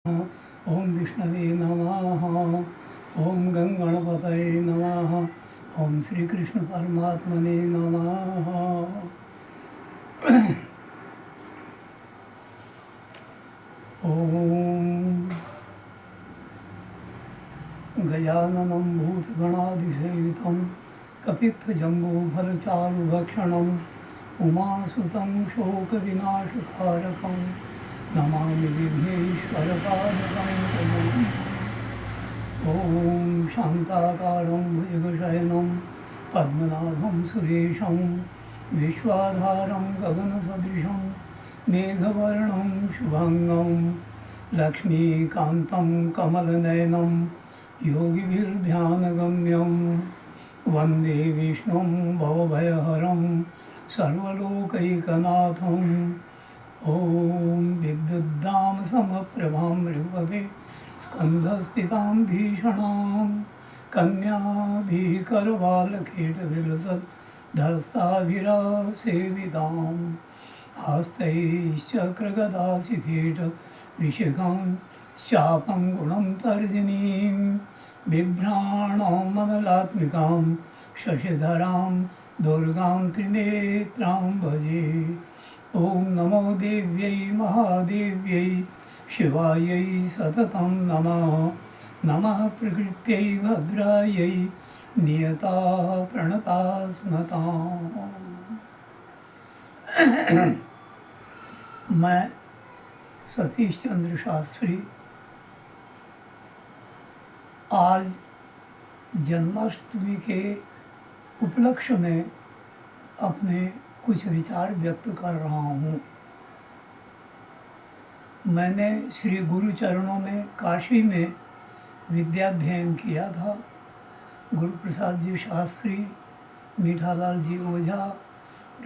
ओम विष्णवे नमः। ओम गंगणपतये नमः। ओम श्री कृष्ण परमात्मने नमः। ओम गजाननं भूतगणाधिसेवितं कपित्थजम्बूफलचारुभक्षणम् उमासुतं शोकविनाशकारकं नमामि विघ्नेश्वरपादपङ्कजम्। ॐ शान्ताकारं भुजगशयनं पद्मनाभं सुरेशं विश्वाधारं गगनसदृशं मेघवर्णं शुभाङ्गं लक्ष्मीकान्तं कमलनयनं योगिभिर्ध्यानगम्यं वन्दे विष्णुं भवभयहरं सर्वलोकैकनाथम्। ॐ विद्युद्दां समप्रभां मृगपते स्कन्धस्थितां भीषणां कन्याभिकरवालकेटविलसद्धस्ताभिरासेवितां हस्तैश्चक्रगदासिकेटविशिखां चापं गुणं तर्जनीं बिभ्राणां ममलात्मिकां शशिधरां दुर्गां त्रिनेत्रां भजे। ॐ नमो देव्यै महादेव्यै शिवायै सततं नमः। नमः प्रकृत्यै भद्रायै नियता प्रणता स्मताम्। मैं सतीश चंद्र शास्त्री आज जन्माष्टमी के उपलक्ष्य में अपने कुछ विचार व्यक्त कर रहा हूँ। मैंने श्री गुरु चरणों में काशी में विद्याध्ययन किया था। गुरु प्रसाद जी शास्त्री, मीठालाल जी ओझा,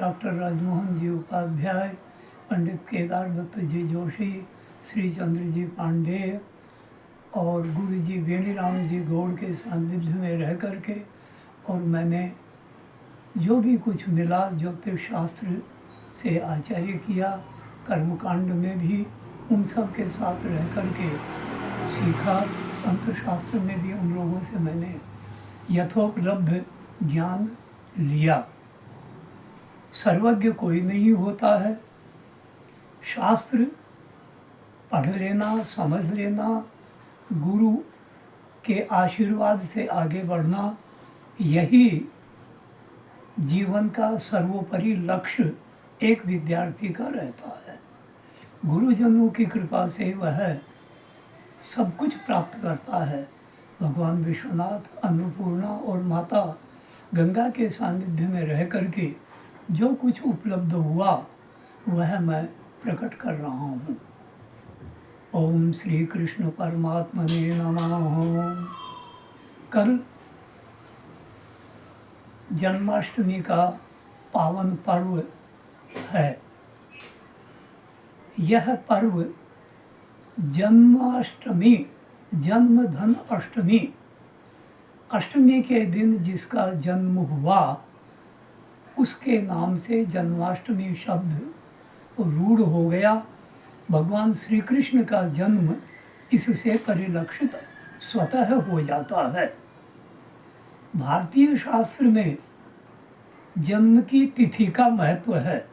डॉक्टर राजमोहन जी उपाध्याय, पंडित केदार दत्त जी जोशी, श्री चंद्र जी पांडेय और गुरु जी वेणीराम जी गौड़ के सानिध्य में रह करके, और मैंने जो भी कुछ मिला ज्योतिष शास्त्र से आचार्य किया, कर्मकांड में भी उन सब के साथ रह करके सीखा। तंत्र शास्त्र में भी उन लोगों से मैंने यथोपलब्ध ज्ञान लिया। सर्वज्ञ कोई नहीं होता है। शास्त्र पढ़ लेना, समझ लेना, गुरु के आशीर्वाद से आगे बढ़ना, यही जीवन का सर्वोपरि लक्ष्य एक विद्यार्थी का रहता है। गुरुजनों की कृपा से वह सब कुछ प्राप्त करता है। भगवान विश्वनाथ, अन्नपूर्णा और माता गंगा के सानिध्य में रह करके जो कुछ उपलब्ध हुआ वह मैं प्रकट कर रहा हूँ। ओम श्री कृष्ण परमात्मने नमः। कल जन्माष्टमी का पावन पर्व है। यह पर्व जन्माष्टमी, जन्म धन अष्टमी, अष्टमी के दिन जिसका जन्म हुआ उसके नाम से जन्माष्टमी शब्द रूढ़ हो गया। भगवान श्री कृष्ण का जन्म इससे परिलक्षित स्वतः हो जाता है। भारतीय शास्त्र में जन्म की तिथि का महत्व है।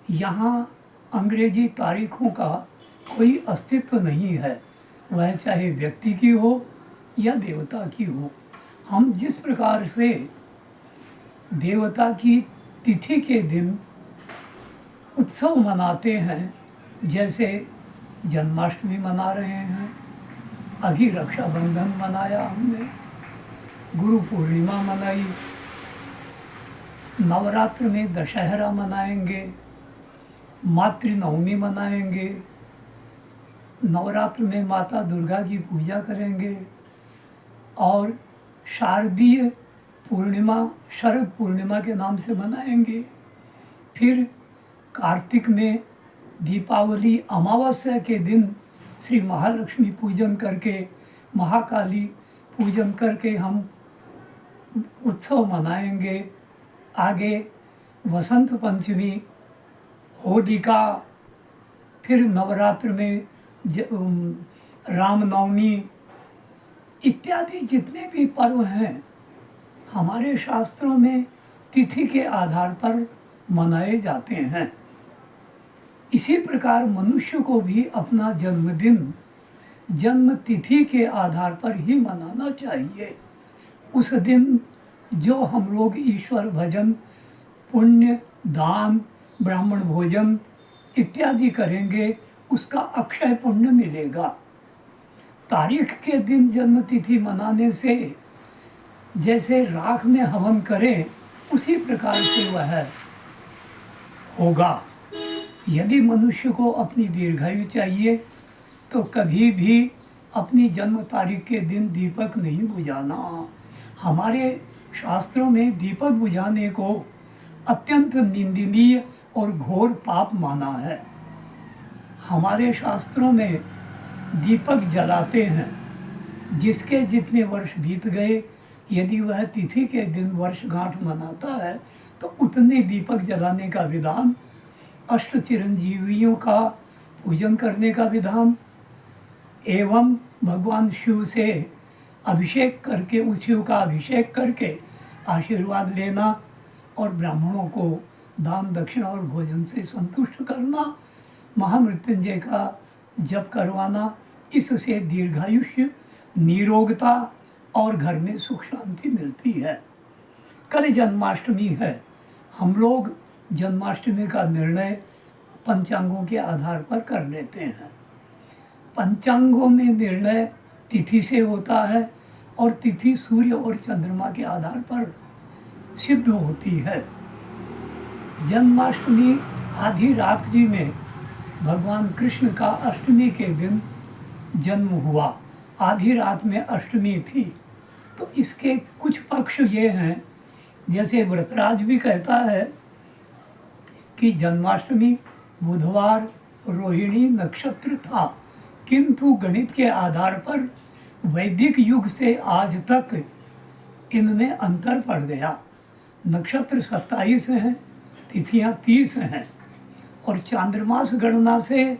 यहाँ अंग्रेजी तारीखों का कोई अस्तित्व नहीं है, वह चाहे व्यक्ति की हो या देवता की हो। हम जिस प्रकार से देवता की तिथि के दिन उत्सव मनाते हैं, जैसे जन्माष्टमी मना रहे हैं, अभी रक्षाबंधन मनाया हमने, गुरु पूर्णिमा मनाई, नवरात्र में दशहरा मनाएंगे, मातृनवमी मनाएंगे, नवरात्र में माता दुर्गा की पूजा करेंगे, और शारदीय पूर्णिमा शरद पूर्णिमा के नाम से मनाएंगे। फिर कार्तिक में दीपावली अमावस्या के दिन श्री महालक्ष्मी पूजन करके, महाकाली पूजन करके हम उत्सव मनाएंगे। आगे वसंत पंचमी, होलिका, फिर नवरात्र में रामनवमी इत्यादि जितने भी पर्व हैं हमारे शास्त्रों में तिथि के आधार पर मनाए जाते हैं। इसी प्रकार मनुष्य को भी अपना जन्मदिन जन्म तिथि के आधार पर ही मनाना चाहिए। उस दिन जो हम लोग ईश्वर भजन, पुण्य, दान, ब्राह्मण भोजन इत्यादि करेंगे उसका अक्षय पुण्य मिलेगा। तारीख के दिन जन्म तिथि मनाने से जैसे राख में हवन करें उसी प्रकार से वह होगा। यदि मनुष्य को अपनी दीर्घायु चाहिए तो कभी भी अपनी जन्म तारीख के दिन दीपक नहीं बुझाना। हमारे शास्त्रों में दीपक बुझाने को अत्यंत निंदनीय और घोर पाप माना है। हमारे शास्त्रों में दीपक जलाते हैं, जिसके जितने वर्ष बीत गए यदि वह तिथि के दिन वर्षगांठ मनाता है तो उतने दीपक जलाने का विधान, अष्ट चिरंजीवियों का पूजन करने का विधान एवं भगवान शिव से अभिषेक करके, उस शिव का अभिषेक करके आशीर्वाद लेना और ब्राह्मणों को दान दक्षिणा और भोजन से संतुष्ट करना, महामृत्युंजय का जप करवाना, इससे दीर्घायुष्य, निरोगता और घर में सुख शांति मिलती है। कल जन्माष्टमी है। हम लोग जन्माष्टमी का निर्णय पंचांगों के आधार पर कर लेते हैं। पंचांगों में निर्णय तिथि से होता है और तिथि सूर्य और चंद्रमा के आधार पर सिद्ध होती है। जन्माष्टमी आधी रात्रि में भगवान कृष्ण का अष्टमी के दिन जन्म हुआ। आधी रात में अष्टमी थी, तो इसके कुछ पक्ष ये हैं, जैसे व्रतराज भी कहता है कि जन्माष्टमी बुधवार रोहिणी नक्षत्र था, किंतु गणित के आधार पर वैदिक युग से आज तक इनमें अंतर पड़ गया। नक्षत्र 27 हैं, तिथियां 30 हैं और चांद्रमास गणना से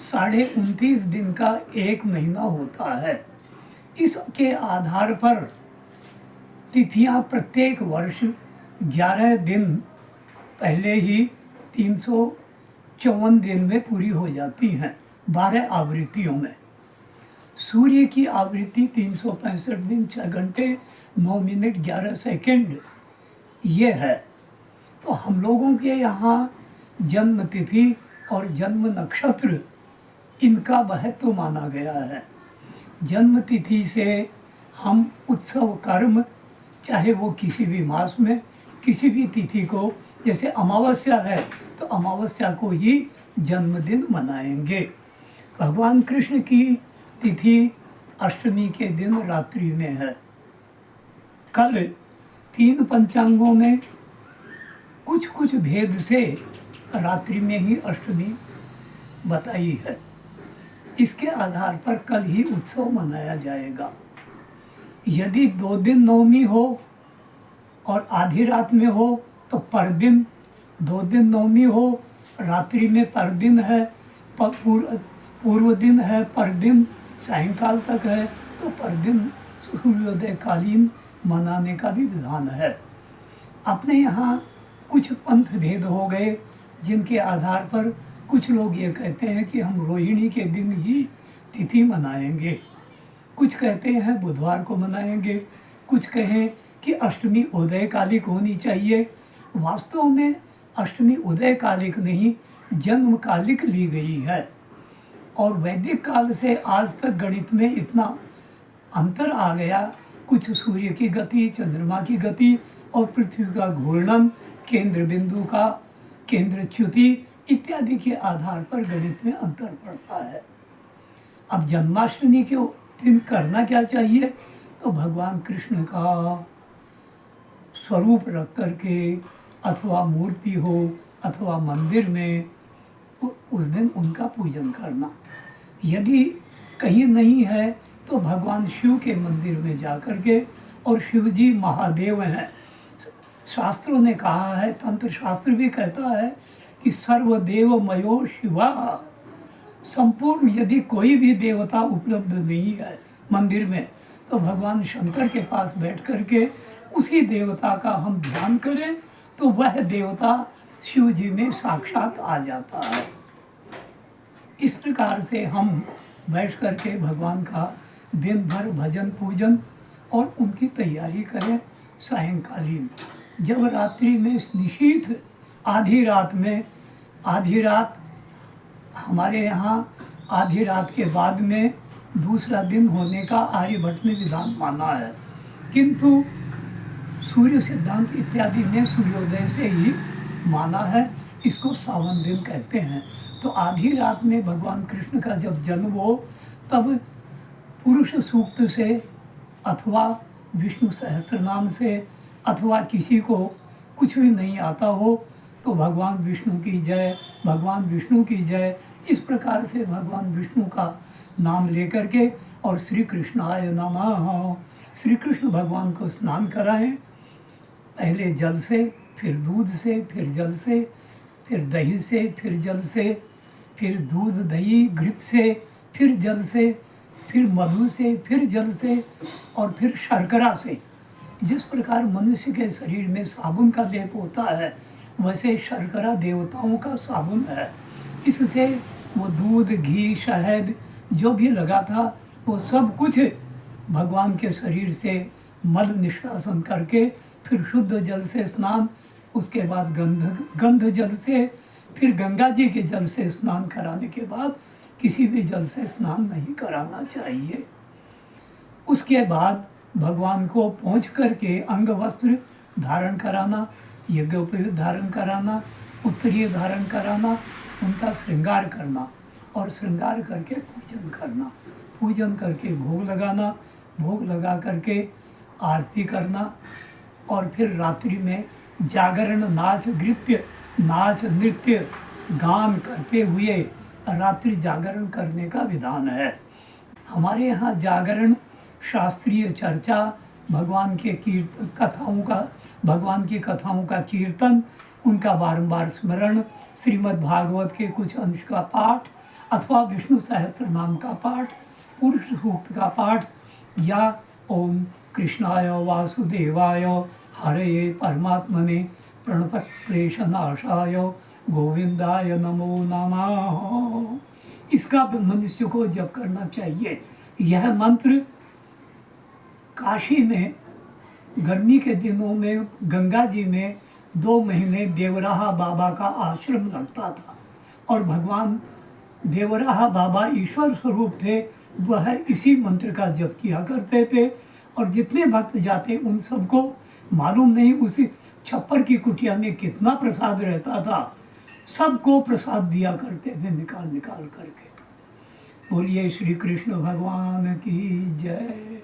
29.5 दिन का एक महीना होता है। इसके आधार पर तिथियां प्रत्येक वर्ष 11 दिन पहले ही 354 दिन में पूरी हो जाती हैं, 12 आवृत्तियों में। सूर्य की आवृत्ति 365 दिन 6 घंटे 9 मिनट 11 सेकंड ये है। तो हम लोगों के यहाँ जन्म तिथि और जन्म नक्षत्र इनका महत्व माना गया है। जन्म तिथि से हम उत्सव कर्म, चाहे वो किसी भी मास में किसी भी तिथि को, जैसे अमावस्या है तो अमावस्या को ही जन्मदिन मनाएंगे। भगवान कृष्ण की तिथि अष्टमी के दिन रात्रि में है। कल 3 पंचांगों में कुछ कुछ भेद से रात्रि में ही अष्टमी बताई है। इसके आधार पर कल ही उत्सव मनाया जाएगा। यदि 2 दिन नवमी हो और आधी रात में हो तो पर दिन, 2 दिन नवमी हो रात्रि में पर दिन है, पूर्व दिन है, पर दिन सायंकाल तक है, तो पर दिन सूर्योदय कालीन मनाने का भी विधान है। अपने यहाँ कुछ पंथ भेद हो गए, जिनके आधार पर कुछ लोग ये कहते हैं कि हम रोहिणी के दिन ही तिथि मनाएंगे, कुछ कहते हैं बुधवार को मनाएंगे, कुछ कहें कि अष्टमी उदयकालिक होनी चाहिए। वास्तव में अष्टमी उदयकालिक नहीं, जन्मकालिक ली गई है। और वैदिक काल से आज तक गणित में इतना अंतर आ गया, कुछ सूर्य की गति, चंद्रमा की गति और पृथ्वी का घूर्णन, केंद्र बिंदु का केंद्रच्युति इत्यादि के आधार पर गणित में अंतर पड़ता है। अब जन्माष्टमी के दिन करना क्या चाहिए, तो भगवान कृष्ण का स्वरूप रख करके अथवा मूर्ति हो अथवा मंदिर में उस दिन उनका पूजन करना। यदि कहीं नहीं है तो भगवान शिव के मंदिर में जा कर के, और शिव जी महादेव हैं। शास्त्रों ने कहा है, तंत्र शास्त्र भी कहता है कि सर्वदेव मयो शिवा, संपूर्ण यदि कोई भी देवता उपलब्ध नहीं है मंदिर में, तो भगवान शंकर के पास बैठ करके उसी देवता का हम ध्यान करें तो वह देवता शिव जी में साक्षात आ जाता है। इस प्रकार से हम बैठ करके भगवान का दिन भर भजन पूजन और उनकी तैयारी करें। सायंकालीन जब रात्रि में निशीथ आधी रात हमारे यहाँ आधी रात के बाद में दूसरा दिन होने का आर्यभट्ट ने विधान माना है, किंतु सूर्य सिद्धांत इत्यादि ने सूर्योदय से ही माना है। इसको सावन दिन कहते हैं। तो आधी रात में भगवान कृष्ण का जब जन्म हो, तब पुरुष सूक्त से अथवा विष्णु सहस्त्रनाम से अथवा किसी को कुछ भी नहीं आता हो तो भगवान विष्णु की जय, भगवान विष्णु की जय, इस प्रकार से भगवान विष्णु का नाम लेकर के और श्री कृष्णाय नमः, श्री कृष्ण भगवान को स्नान कराएं। पहले जल से, फिर दूध से, फिर जल से, फिर दही से, फिर जल से, फिर दूध दही घृत से, फिर जल से, फिर मधु से, फिर जल से और फिर शर्करा से। जिस प्रकार मनुष्य के शरीर में साबुन का लेप होता है, वैसे शर्करा देवताओं का साबुन है। इससे वो दूध, घी, शहद जो भी लगा था वो सब कुछ भगवान के शरीर से मल निष्कासन करके फिर शुद्ध जल से स्नान, उसके बाद गंध जल से, फिर गंगा जी के जल से स्नान कराने के बाद किसी भी जल से स्नान नहीं कराना चाहिए। उसके बाद भगवान को पहुँच करके अंग वस्त्र धारण कराना, यज्ञोपवीत धारण कराना, उत्तरीय धारण कराना, उनका श्रृंगार करना और श्रृंगार करके पूजन करना, पूजन करके भोग लगाना, भोग लगा करके आरती करना और फिर रात्रि में जागरण, नाच नृत्य गान करते हुए रात्रि जागरण करने का विधान है। हमारे यहाँ जागरण, शास्त्रीय चर्चा, भगवान की कथाओं का कीर्तन, उनका बारंबार स्मरण, श्रीमद् भागवत के कुछ अंश का पाठ अथवा विष्णु सहस्त्र नाम का पाठ, पुरुष सूक्त का पाठ या ओम कृष्णाय वासुदेवाय हरे परमात्मने प्रणत क्लेशनाशाय गोविंदाय नमो नमः, इसका मनुष्य को जप करना चाहिए। यह मंत्र काशी में गर्मी के दिनों में गंगा जी में 2 महीने देवराहा बाबा का आश्रम लगता था और भगवान देवराहा बाबा ईश्वर स्वरूप थे, वह इसी मंत्र का जप किया करते थे और जितने भक्त जाते उन सबको मालूम नहीं उसी छप्पर की कुटिया में कितना प्रसाद रहता था, सबको प्रसाद दिया करते थे निकाल करके। बोलिए श्री कृष्ण भगवान की जय।